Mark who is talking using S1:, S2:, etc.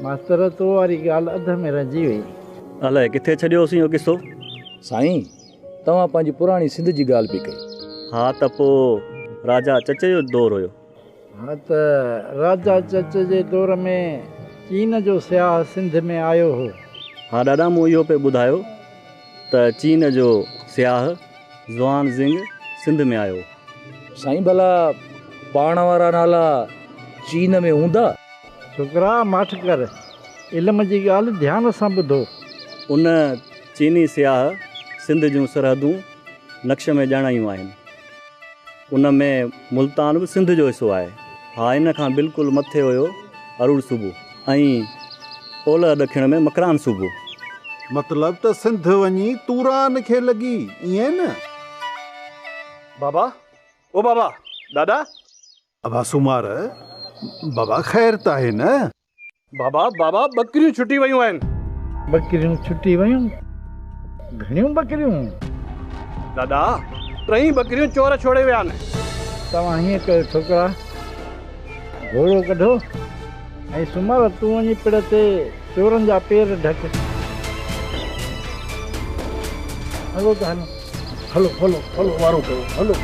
S1: मास्तर तो वारी ॻाल्हि अध में रहिजी वई।
S2: अलाए किथे छॾियोसीं इहो किसो।
S3: साईं तव्हां पंहिंजी पुराणी सिंध जी ॻाल्हि पई कई।
S2: हा त पोइ राजा चच जो दौर हुयो।
S1: हा त राजा चच जे दौर में चीन जो सियाह सिंध में आयो हो।
S2: हा ॾाॾा मूं इहो पे ॿुधायो त चीन जो सियाह ज़ुआन ज़िंग सिंध में आयो।
S3: साईं भला पाण वारा नाला चीन में हूंदा?
S1: छोकिरा माठ कर, इल्म जी ॻाल्हि ध्यान सां ॿुधो।
S2: उन चीनी सियाह सिंध जूं सरहदूं नक्श में ॼाणायूं आहिनि। उन में मुल्तान बि सिंध जो हिसो आहे। हा इन खां बिल्कुलु मथे हुयो अरुण सूबो ऐं ओलह ॾखिण में मकरान सूबो।
S4: मतलब त सिंध वञी तूरान खे लॻी, ईअं न?
S5: बाबा, ओ बाबा, दादा।
S4: अबा सुमार, बाबा ख़ैर त आहे न?
S5: बाबा बकरियूं छुटी वयूं आहिनि।
S1: बकरियूं छुटी वयूं? घणियूं बकरियूं?
S5: दादा 3 बकरियूं चोर छोड़े विया आहिनि।
S1: तव्हां हीअं कयो छोकिरा, घोड़ो कढो ऐं सुमार तूं वञी पिड़ ते चोरनि जा पेर ढक। हलो त हलो, हलो हलो हलो वारो कयो, हलो।